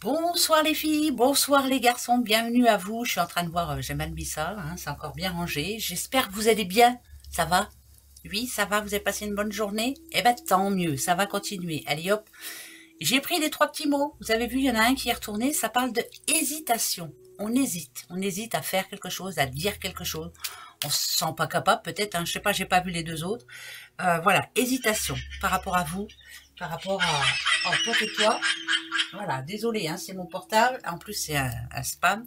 Bonsoir les filles, bonsoir les garçons, bienvenue à vous. Je suis en train de voir, j'ai mal mis ça, hein, c'est encore bien rangé. J'espère que vous allez bien, ça va? Oui, ça va, vous avez passé une bonne journée? Eh ben tant mieux, ça va continuer. Allez hop, j'ai pris les trois petits mots. Vous avez vu, il y en a un qui est retourné, ça parle de hésitation. On hésite à faire quelque chose, à dire quelque chose. On se sent pas capable peut-être, hein, je sais pas, j'ai pas vu les deux autres. Voilà, hésitation par rapport à vous, par rapport à... Oh, toi et toi. Voilà, désolé, hein, c'est mon portable. En plus, c'est un spam.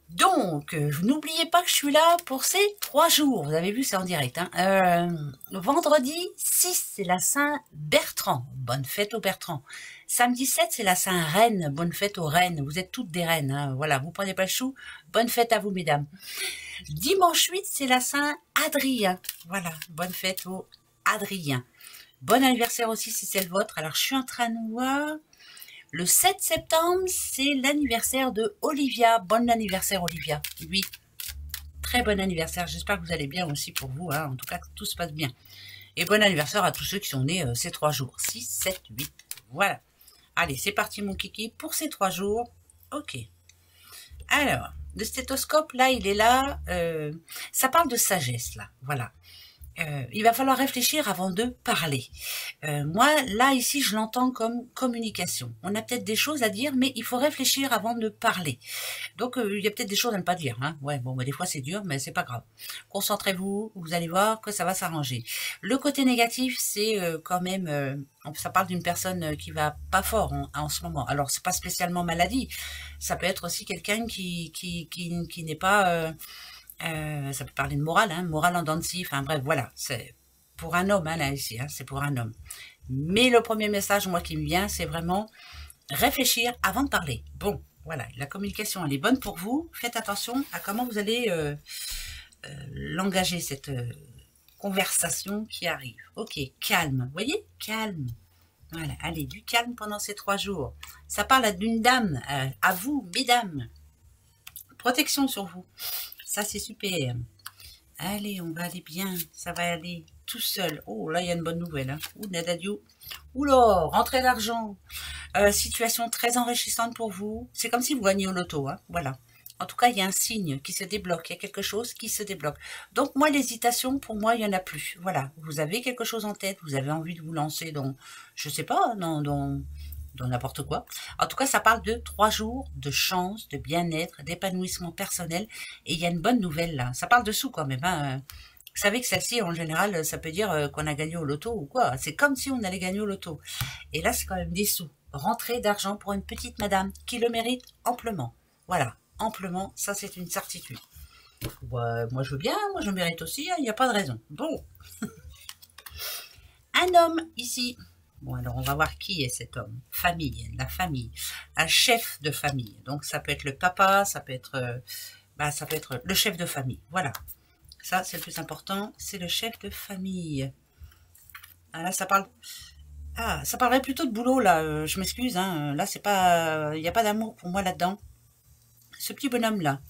Donc, n'oubliez pas que je suis là pour ces 3 jours. Vous avez vu, c'est en direct. Hein. Vendredi 6, c'est la Saint-Bertrand. Bonne fête aux Bertrand. Samedi 7, c'est la Saint-Reine. Bonne fête aux Reines. Vous êtes toutes des reines. Hein. Voilà, vous prenez pas le chou. Bonne fête à vous, mesdames. Dimanche 8, c'est la Saint-Adrien. Voilà, bonne fête aux Adriens. Bon anniversaire aussi si c'est le vôtre. Alors, je suis en train de voir... Le 7 septembre, c'est l'anniversaire de Olivia. Bon anniversaire, Olivia. Oui, très bon anniversaire. J'espère que vous allez bien aussi pour vous. Hein. En tout cas, que tout se passe bien. Et bon anniversaire à tous ceux qui sont nés ces 3 jours. 6, 7, 8. Voilà. Allez, c'est parti, mon kiki, pour ces 3 jours. Ok. Alors, le stéthoscope, là, il est là. Ça parle de sagesse, là. Voilà. Il va falloir réfléchir avant de parler. Moi, là, ici, je l'entends comme communication. On a peut-être des choses à dire, mais il faut réfléchir avant de parler. Donc, il y a peut-être des choses à ne pas dire. Hein. Ouais, bon, bah, des fois, c'est dur, mais c'est pas grave. Concentrez-vous, vous allez voir que ça va s'arranger. Le côté négatif, c'est quand même... ça parle d'une personne qui va pas fort en ce moment. Alors, c'est pas spécialement maladie. Ça peut être aussi quelqu'un qui n'est pas... ça peut parler de morale, hein, morale en dents de scie, enfin bref, voilà, c'est pour un homme, hein, là, ici, hein, c'est pour un homme. Mais le premier message, moi, qui me vient, c'est vraiment réfléchir avant de parler. Bon, voilà, la communication, elle est bonne pour vous, faites attention à comment vous allez l'engager, cette conversation qui arrive. Ok, calme, vous voyez, calme. Voilà, allez, du calme pendant ces 3 jours. Ça parle d'une dame, à vous, mesdames. Protection sur vous. Ça, c'est super. Allez, on va aller bien. Ça va aller tout seul. Oh, là, il y a une bonne nouvelle. Hein. Ouh, Nadadio. Oula, rentrée d'argent. Situation très enrichissante pour vous. C'est comme si vous gagnez au loto. Hein. Voilà. En tout cas, il y a un signe qui se débloque. Il y a quelque chose qui se débloque. Donc, moi, l'hésitation, pour moi, il n'y en a plus. Voilà. Vous avez quelque chose en tête. Vous avez envie de vous lancer dans, je sais pas, dans n'importe quoi. En tout cas, ça parle de 3 jours de chance, de bien-être, d'épanouissement personnel. Et il y a une bonne nouvelle là. Ça parle de sous quand même. Hein. Vous savez que celle-ci, en général, ça peut dire qu'on a gagné au loto ou quoi. C'est comme si on allait gagner au loto. Et là, c'est quand même des sous. Rentrée d'argent pour une petite madame qui le mérite amplement. Voilà, amplement, ça c'est une certitude. Ouais, moi je veux bien, moi je mérite aussi, il n'y a pas de raison. Bon. Un homme ici. Bon, alors on va voir qui est cet homme. Famille, la famille. Un chef de famille. Donc ça peut être le papa, ça peut être le chef de famille. Voilà. Ça, c'est le plus important. C'est le chef de famille. Ah, là, ça parle... Ah, ça parlerait plutôt de boulot, là. Je m'excuse, hein. Là, c'est pas... Il n'y a pas d'amour pour moi là-dedans. Ce petit bonhomme-là.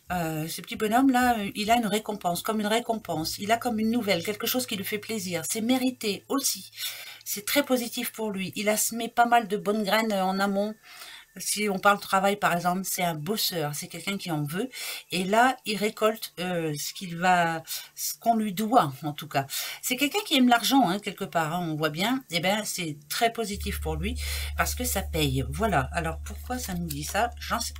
Il a une récompense, comme une récompense. Il a comme une nouvelle, quelque chose qui lui fait plaisir. C'est mérité aussi. C'est très positif pour lui. Il a semé pas mal de bonnes graines en amont. Si on parle de travail, par exemple, c'est un bosseur, c'est quelqu'un qui en veut. Et là, il récolte ce qu'on lui doit, en tout cas. C'est quelqu'un qui aime l'argent, hein, quelque part, hein, on voit bien. Eh bien, c'est très positif pour lui, parce que ça paye. Voilà. Alors, pourquoi ça nous dit ça?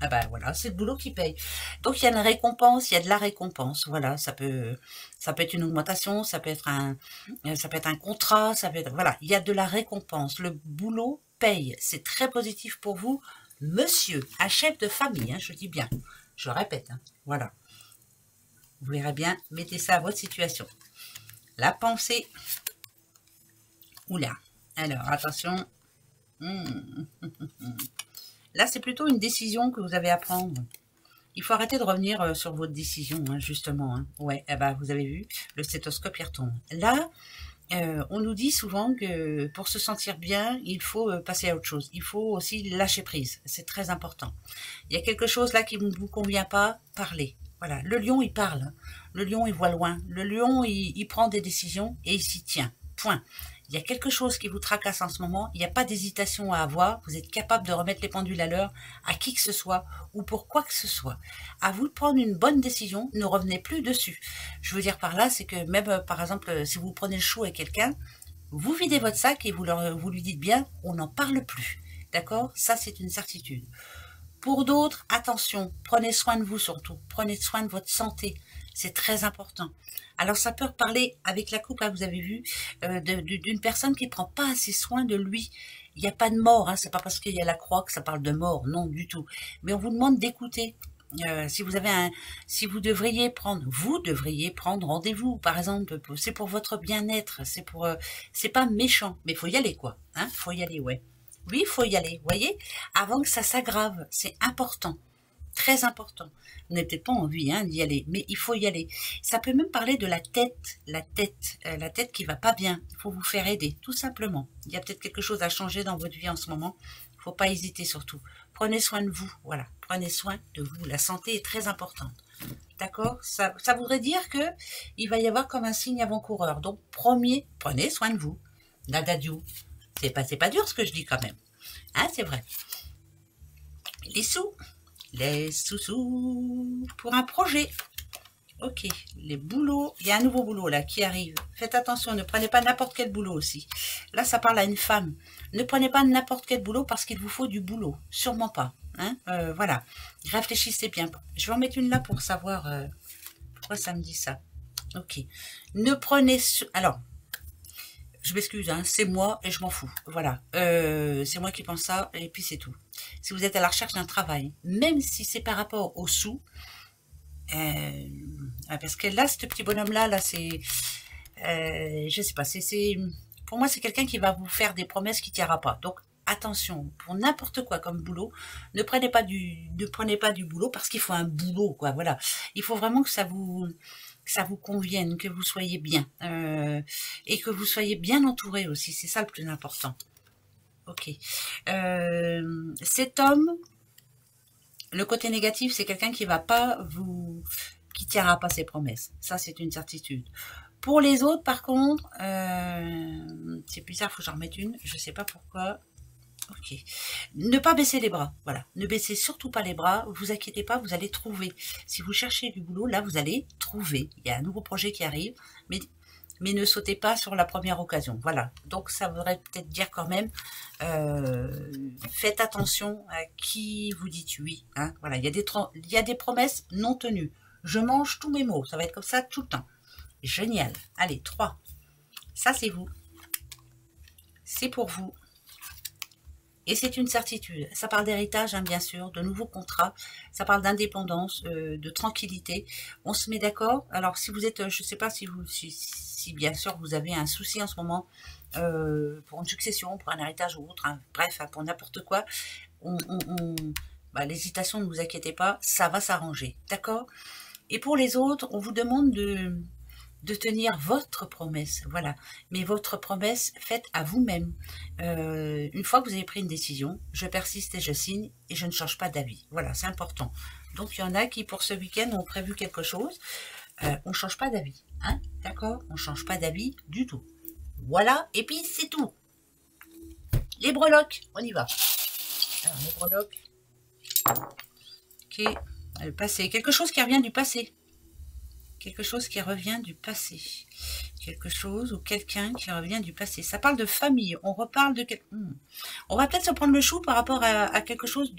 Ah ben voilà, c'est le boulot qui paye. Donc, il y a une récompense, il y a de la récompense. Voilà, ça peut être une augmentation, ça peut être un contrat, voilà, il y a de la récompense. Le boulot paye. C'est très positif pour vous. Monsieur, un chef de famille, hein, je dis bien, je répète, hein, voilà. Vous verrez bien, mettez ça à votre situation. La pensée. Oula. Alors, attention. Là, c'est plutôt une décision que vous avez à prendre. Il faut arrêter de revenir sur votre décision, hein, justement. Hein. Ouais, eh ben, vous avez vu, le stéthoscope, il retombe. Là, on nous dit souvent que pour se sentir bien, il faut passer à autre chose. Il faut aussi lâcher prise. C'est très important. Il y a quelque chose là qui ne vous convient pas, parlez. Voilà. Le lion, il parle. Le lion, il voit loin. Le lion, il prend des décisions et il s'y tient. Point. il y a quelque chose qui vous tracasse en ce moment, il n'y a pas d'hésitation à avoir, vous êtes capable de remettre les pendules à l'heure à qui que ce soit ou pour quoi que ce soit. À vous de prendre une bonne décision, ne revenez plus dessus. Je veux dire par là, c'est que même par exemple, si vous prenez le chou avec quelqu'un, vous videz votre sac et vous lui dites bien, on n'en parle plus. D'accord? Ça, c'est une certitude. Pour d'autres, attention, prenez soin de vous surtout, prenez soin de votre santé, c'est très important. Alors ça peut parler avec la coupe, là vous avez vu, d'une personne qui ne prend pas assez soin de lui. Il n'y a pas de mort, hein, c'est pas parce qu'il y a la croix que ça parle de mort, non du tout. Mais on vous demande d'écouter. Si vous devriez prendre rendez-vous, par exemple, c'est pour votre bien-être, c'est pas méchant, mais il faut y aller quoi, hein, faut y aller, ouais. Oui, il faut y aller, voyez, avant que ça s'aggrave, c'est important, très important. Vous n'avez peut-être pas envie d'y aller, mais il faut y aller. Ça peut même parler de la tête qui va pas bien, il faut vous faire aider, tout simplement. Il y a peut-être quelque chose à changer dans votre vie en ce moment, il ne faut pas hésiter surtout. Prenez soin de vous, voilà, prenez soin de vous, la santé est très importante. D'accord, ça voudrait dire que il va y avoir comme un signe avant-coureur, donc prenez soin de vous, dadadiou. C'est pas dur ce que je dis quand même. Hein, c'est vrai. Les sous pour un projet. Ok, les boulots. Il y a un nouveau boulot là qui arrive. Faites attention, ne prenez pas n'importe quel boulot aussi. Là, ça parle à une femme. Ne prenez pas n'importe quel boulot parce qu'il vous faut du boulot. Sûrement pas. Hein, voilà. Réfléchissez bien. Je vais en mettre une là pour savoir pourquoi ça me dit ça. Ok. Ne prenez... Alors... Je m'excuse, hein, c'est moi et je m'en fous. Voilà, c'est moi qui pense ça et puis c'est tout. Si vous êtes à la recherche d'un travail, même si c'est par rapport aux sous, parce que là, ce petit bonhomme-là, c'est, je sais pas, pour moi, c'est quelqu'un qui va vous faire des promesses qui ne tiendra pas. Donc, attention, pour n'importe quoi comme boulot, ne prenez pas du boulot parce qu'il faut un boulot, quoi. Voilà, il faut vraiment que ça vous convienne, que vous soyez bien et que vous soyez bien entouré aussi, c'est ça le plus important. Ok. Cet homme, le côté négatif, c'est quelqu'un qui va pas qui tiendra pas ses promesses. Ça, c'est une certitude. Pour les autres, par contre, c'est bizarre, faut que j'en remette une. Je sais pas pourquoi. Ok. Ne pas baisser les bras, voilà. Ne baissez surtout pas les bras, vous inquiétez pas, vous allez trouver. Si vous cherchez du boulot, là, vous allez trouver. Il y a un nouveau projet qui arrive, mais ne sautez pas sur la première occasion. Voilà. Donc, ça voudrait peut-être dire quand même, faites attention à qui vous dites oui. Hein. Voilà. Il y a des promesses non tenues. Je mange tous mes mots. Ça va être comme ça tout le temps. Génial. Allez, 3. Ça, c'est vous. C'est pour vous. Et c'est une certitude. Ça parle d'héritage, hein, bien sûr, de nouveaux contrats. Ça parle d'indépendance, de tranquillité. On se met d'accord. Alors, si vous êtes, je ne sais pas si bien sûr vous avez un souci en ce moment pour une succession, pour un héritage ou autre, hein, bref, hein, pour n'importe quoi, l'hésitation, ne vous inquiétez pas, ça va s'arranger. D'accord? Et pour les autres, on vous demande de tenir votre promesse, voilà. Mais votre promesse faite à vous-même. Une fois que vous avez pris une décision, je persiste et je signe et je ne change pas d'avis. Voilà, c'est important. Donc, il y en a qui, pour ce week-end, ont prévu quelque chose. On ne change pas d'avis, hein, d'accord? On ne change pas d'avis du tout. Voilà, et puis c'est tout. Les breloques, on y va. Alors, les breloques. Ok, le passé. Quelque chose qui revient du passé. Quelque chose qui revient du passé. Quelque chose ou quelqu'un qui revient du passé. Ça parle de famille. On reparle de... On va peut-être se prendre le chou par rapport à quelque chose...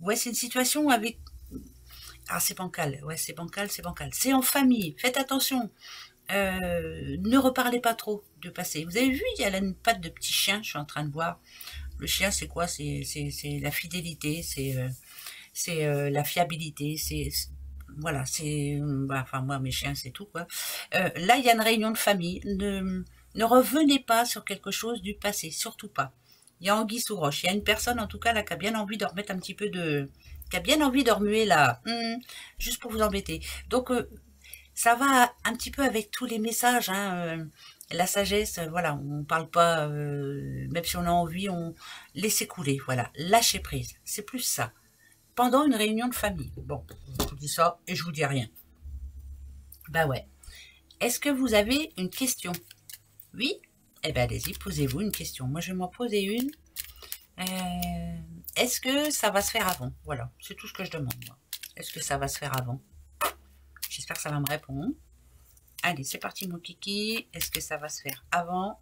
ouais, c'est une situation avec... Ah, c'est bancal. Ouais, c'est bancal. C'est en famille. Faites attention. Ne reparlez pas trop de passé. Vous avez vu, il y a là une patte de petit chien, je suis en train de voir. Le chien, c'est quoi? C'est la fidélité, c'est la fiabilité, voilà, enfin moi mes chiens c'est tout quoi. Là il y a une réunion de famille, ne revenez pas sur quelque chose du passé, surtout pas. Il y a anguille sous roche, il y a une personne en tout cas là qui a bien envie de remettre un petit peu qui a bien envie de remuer là, juste pour vous embêter. Donc ça va un petit peu avec tous les messages, hein, la sagesse, voilà, on parle pas, même si on a envie, on laissez couler, voilà, lâchez prise, c'est plus ça. Pendant une réunion de famille. Bon, je vous dis ça et je vous dis rien. Bah ouais. Est-ce que vous avez une question? Oui? Eh bien, allez-y, posez-vous une question. Moi, je vais m'en poser une. Est-ce que ça va se faire avant? Voilà, c'est tout ce que je demande, moi. Est-ce que ça va se faire avant? J'espère que ça va me répondre. Allez, c'est parti, mon kiki. Est-ce que ça va se faire avant?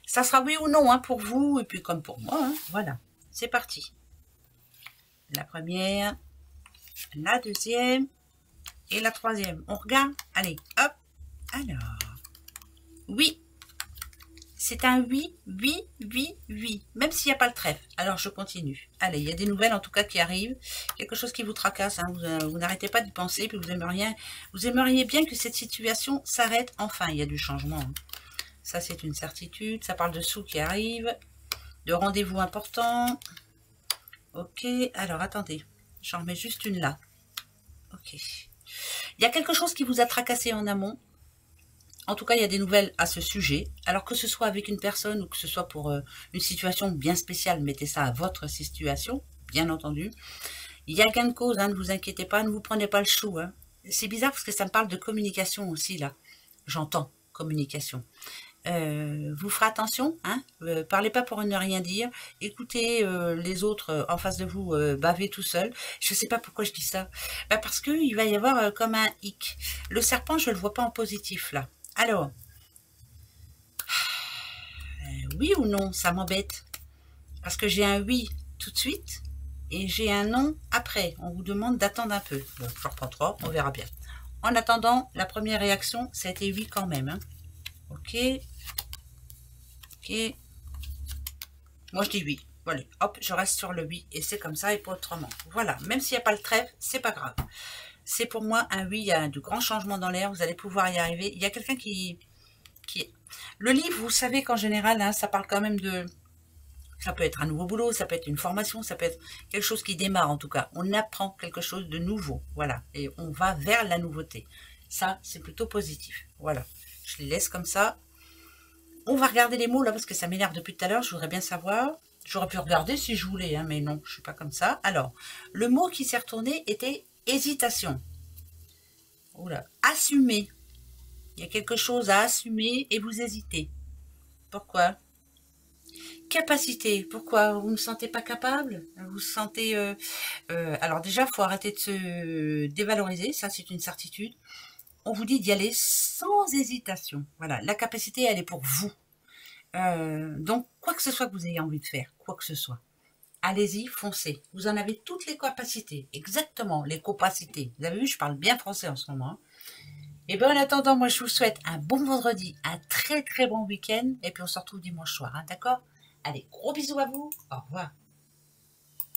Ça sera oui ou non, hein, pour vous, et puis comme pour moi, hein. Voilà, c'est parti. La première, la deuxième et la troisième. On regarde? Allez, hop. Alors, oui. C'est un oui, oui, oui, oui. Même s'il n'y a pas le trèfle. Alors, je continue. Allez, il y a des nouvelles, en tout cas, qui arrivent. Quelque chose qui vous tracasse. Hein. Vous n'arrêtez pas d'y penser. Puis vous aimeriez bien que cette situation s'arrête enfin. Il y a du changement. Hein. Ça, c'est une certitude. Ça parle de sous qui arrivent. De rendez-vous importants. Ok. Alors, attendez. J'en remets juste une là. Ok. Il y a quelque chose qui vous a tracassé en amont. En tout cas, il y a des nouvelles à ce sujet. Alors que ce soit avec une personne ou que ce soit pour une situation bien spéciale, mettez ça à votre situation, bien entendu. Il y a gain de cause, hein, ne vous inquiétez pas, ne vous prenez pas le chou. Hein. C'est bizarre parce que ça me parle de communication aussi, là. J'entends communication. Vous ferez attention, hein, parlez pas pour ne rien dire, écoutez les autres en face de vous baver tout seul. Je sais pas pourquoi je dis ça. Bah parce qu'il va y avoir comme un hic. Le serpent, je le vois pas en positif, là. Alors, oui ou non, ça m'embête. Parce que j'ai un oui tout de suite et j'ai un non après. On vous demande d'attendre un peu. Bon, je reprends 3, on verra bien. En attendant, la première réaction, ça a été oui quand même. Hein. Ok. Ok. Moi, je dis oui. Voilà, hop, je reste sur le oui. Et c'est comme ça et pas autrement. Voilà, même s'il n'y a pas le trèfle, c'est pas grave. C'est pour moi un oui, il y a de grands changements dans l'air. Vous allez pouvoir y arriver. Il y a quelqu'un qui... Le livre, vous savez qu'en général, hein, ça parle quand même de... Ça peut être un nouveau boulot, ça peut être une formation, ça peut être quelque chose qui démarre en tout cas. On apprend quelque chose de nouveau, voilà. Et on va vers la nouveauté. Ça, c'est plutôt positif. Voilà. Je les laisse comme ça. On va regarder les mots là parce que ça m'énerve depuis tout à l'heure. Je voudrais bien savoir. J'aurais pu regarder si je voulais, hein, mais non, je suis pas comme ça. Alors, le mot qui s'est retourné était hésitation. Oula, assumer. Il y a quelque chose à assumer et vous hésitez. Pourquoi? Capacité. Pourquoi? Vous ne me sentez pas capable? Vous sentez... alors déjà, il faut arrêter de se dévaloriser. Ça, c'est une certitude. On vous dit d'y aller sans hésitation. Voilà, la capacité, elle est pour vous. Donc, quoi que ce soit que vous ayez envie de faire, quoi que ce soit, allez-y, foncez. Vous en avez toutes les capacités. Exactement, les capacités. Vous avez vu, je parle bien français en ce moment. Et bien, en attendant, moi, je vous souhaite un bon vendredi, un très très bon week-end. Et puis, on se retrouve dimanche soir, hein, d'accord? Allez, gros bisous à vous. Au revoir.